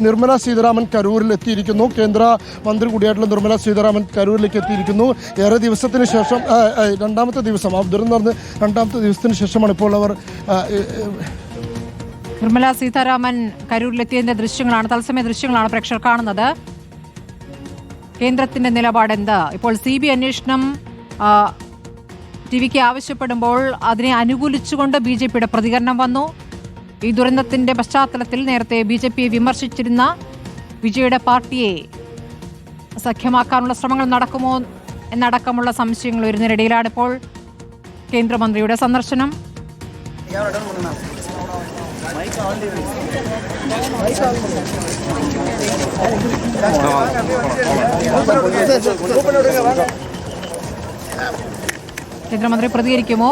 നിർമ്മല സീതാരാമൻ കരൂരിൽ എത്തിയിരിക്കുന്നു. കേന്ദ്ര മന്ത്രി കൂടിയായിട്ടുള്ള നിർമ്മല സീതാരാമൻ കരൂരിലേക്ക് എത്തിയിരിക്കുന്നു. ഏറെ ദിവസത്തിന് ശേഷം രണ്ടാമത്തെ ദിവസം ദുരന്തം നടന്ന് രണ്ടാമത്തെ ദിവസത്തിന് ശേഷമാണ് ഇപ്പോൾ അവർ നിർമ്മല സീതാരാമൻ കരൂരിലെത്തിയതിന്റെ ദൃശ്യങ്ങളാണ്, തത്സമയ ദൃശ്യങ്ങളാണ് പ്രേക്ഷകർ കാണുന്നത്. കേന്ദ്രത്തിന്റെ നിലപാട് എന്താ? ഇപ്പോൾ CBI അന്വേഷണം ടിവിക്ക് ആവശ്യപ്പെടുമ്പോൾ അതിനെ അനുകൂലിച്ചുകൊണ്ട് BJPയുടെ പ്രതികരണം വന്നു. ഈ ദുരന്തത്തിന്റെ പശ്ചാത്തലത്തിൽ നേരത്തെ BJPയെ വിമർശിച്ചിരുന്ന വിജയുടെ പാർട്ടിയെ സഖ്യമാക്കാനുള്ള ശ്രമങ്ങൾ നടക്കുമോ എന്നടക്കമുള്ള സംശയങ്ങൾ വരുന്നതിനിടയിലാണ് ഇപ്പോൾ കേന്ദ്രമന്ത്രിയുടെ സന്ദർശനം. കേന്ദ്രമന്ത്രി പ്രതികരിക്കുമോ?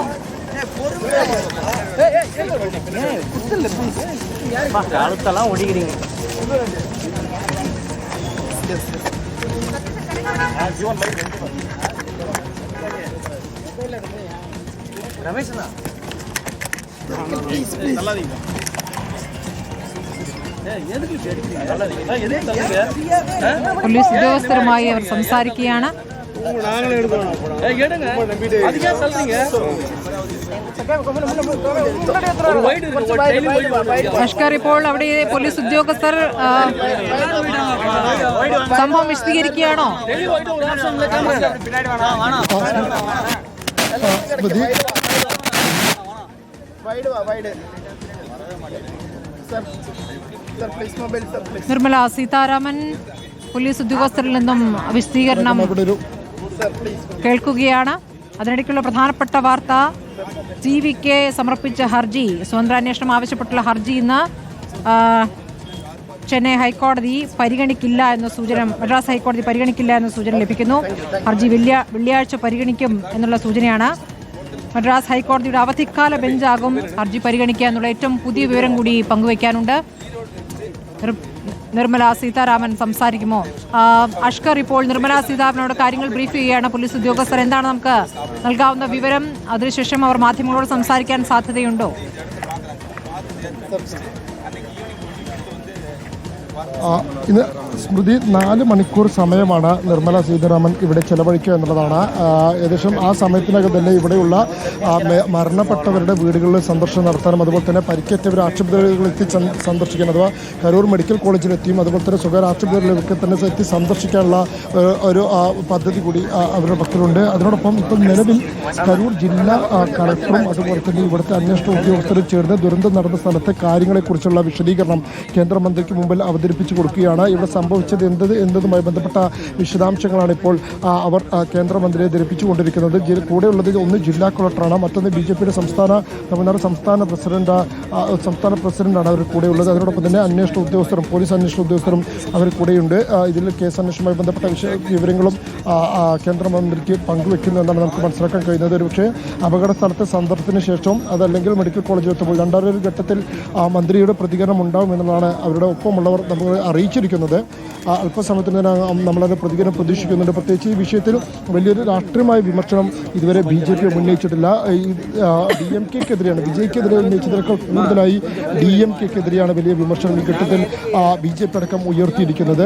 പോലീസ് ഉദ്യോഗസ്ഥരുമായി അവർ സംസാരിക്കുകയാണ്. അഷ്കർ, ഇപ്പോൾ അവിടെ പോലീസ് ഉദ്യോഗസ്ഥർ സംഭവം വിശദീകരിക്കുകയാണോ? നിർമ്മല സീതാരാമൻ പോലീസ് ഉദ്യോഗസ്ഥരിൽ നിന്നും വിശദീകരണം കേൾക്കുകയാണ്. അതിനിടയ്ക്കുള്ള പ്രധാനപ്പെട്ട വാർത്ത, ടിവിക്ക് സമർപ്പിച്ച ഹർജി, സ്വതന്ത്രാന്വേഷണം ആവശ്യപ്പെട്ടുള്ള ഹർജി ഇന്ന് ചെന്നൈ ഹൈക്കോടതി പരിഗണിക്കില്ല എന്ന സൂചന, മദ്രാസ് ഹൈക്കോടതി പരിഗണിക്കില്ല എന്ന സൂചന ലഭിക്കുന്നു. ഹർജി വെള്ളിയാഴ്ച പരിഗണിക്കും എന്നുള്ള സൂചനയാണ്. മദ്രാസ് ഹൈക്കോടതിയുടെ അവധിക്കാല ബെഞ്ചാകും ഹർജി പരിഗണിക്കുക എന്നുള്ള ഏറ്റവും പുതിയ വിവരം കൂടി പങ്കുവയ്ക്കാനുണ്ട്. നിർമ്മല സീതാരാമൻ സംസാരിക്കുമോ? അഷ്കർ, ഇപ്പോൾ നിർമ്മല സീതാരാമനോട് കാര്യങ്ങൾ ബ്രീഫ് ചെയ്യുകയാണ് പോലീസ് ഉദ്യോഗസ്ഥർ. എന്താണ് നമുക്ക് നൽകാവുന്ന വിവരം? അതിനുശേഷം അവർ മാധ്യമങ്ങളോട് സംസാരിക്കാൻ സാധ്യതയുണ്ടോ? ഇന്ന് സ്മൃതി 4 മണിക്കൂർ സമയമാണ് നിർമ്മല സീതാരാമൻ ഇവിടെ ചെലവഴിക്കുക എന്നുള്ളതാണ്. ഏകദേശം ആ സമയത്തിനകം തന്നെ ഇവിടെയുള്ള മരണപ്പെട്ടവരുടെ വീടുകളിൽ സന്ദർശനം നടത്താനും അതുപോലെ തന്നെ പരിക്കേറ്റവർ ആശുപത്രികളിലെത്തി സന്ദർശിക്കാൻ, അഥവാ കരൂർ മെഡിക്കൽ കോളേജിലെത്തിയും അതുപോലെ തന്നെ സ്വകാര്യ ആശുപത്രികളിലൊക്കെ തന്നെ എത്തി സന്ദർശിക്കാനുള്ള ഒരു പദ്ധതി കൂടി അവരുടെ പക്കലുണ്ട്. അതിനോടൊപ്പം ഇപ്പം നിലവിൽ കരൂർ ജില്ലാ കളക്ടറും അതുപോലെ തന്നെ ഇവിടുത്തെ അന്വേഷണ ഉദ്യോഗസ്ഥരും ചേർന്ന് ദുരന്തം നടന്ന സ്ഥലത്തെ കാര്യങ്ങളെക്കുറിച്ചുള്ള വിശദീകരണം കേന്ദ്രമന്ത്രിക്ക് മുമ്പിൽ അവതരിപ്പിച്ചു കൊടുക്കുകയാണ്. ഇവിടെ സംഭവിച്ചത് എന്നതുമായി ബന്ധപ്പെട്ട വിശദാംശങ്ങളാണ് ഇപ്പോൾ അവർ കേന്ദ്രമന്ത്രിയെ ധരിപ്പിച്ചുകൊണ്ടിരിക്കുന്നത്. കൂടെയുള്ളത് ഒന്ന് ജില്ലാ കളക്ടറാണ്, മറ്റൊന്ന് BJPയുടെ തമിഴ്നാട് സംസ്ഥാന പ്രസിഡന്റാണ് അവർ കൂടെയുള്ളത്. അതിനോടൊപ്പം തന്നെ അന്വേഷണ ഉദ്യോഗസ്ഥരും പോലീസ് അന്വേഷണ ഉദ്യോഗസ്ഥരും അവർ കൂടെയുണ്ട്. ഇതിൽ കേസ് അന്വേഷണവുമായി ബന്ധപ്പെട്ട വിവരങ്ങളും കേന്ദ്രമന്ത്രിക്ക് പങ്കുവെക്കുന്നു എന്നാണ് നമുക്ക് മനസ്സിലാക്കാൻ കഴിയുന്നത്. ഒരുപക്ഷെ അപകട സ്ഥലത്തെ സന്ദർശനത്തിന് ശേഷം അതല്ലെങ്കിൽ മെഡിക്കൽ കോളേജിൽ എത്തുമ്പോൾ രണ്ടാമതൊരു ഘട്ടത്തിൽ മന്ത്രിയുടെ പ്രതികരണം ഉണ്ടാവും എന്നുള്ളതാണ് അവരുടെ ഒപ്പമുള്ളവർ നമ്മൾ അറിയിച്ചിരിക്കുന്നത്. അല്പസമയത്തിനകം നമ്മളത് പ്രതികരണം പ്രതീക്ഷിക്കുന്നുണ്ട്. പ്രത്യേകിച്ച് ഈ വിഷയത്തിൽ വലിയൊരു രാഷ്ട്രീയമായ വിമർശനം ഇതുവരെ BJP ഉന്നയിച്ചിട്ടില്ല. DMK-ക്കെതിരെയാണ്, വിജയ്ക്കെതിരെ ഉന്നയിച്ചതിനേക്കാൾ കൂടുതലായി DMK-ക്കെതിരെയാണ് വലിയ വിമർശനം ഈ ഘട്ടത്തിൽ BJP അടക്കം ഉയർത്തിയിരിക്കുന്നത്.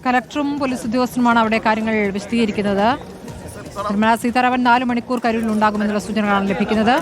കലക്ടറും പോലീസ് ഉദ്യോഗസ്ഥരുമാണ് അവിടെ കാര്യങ്ങൾ വിശദീകരിക്കുന്നത്. നിർമ്മല സീതാരാമൻ 4 മണിക്കൂർ കരൂരിൽ ഉണ്ടാകുമെന്നുള്ള സൂചനകളാണ് ലഭിക്കുന്നത്.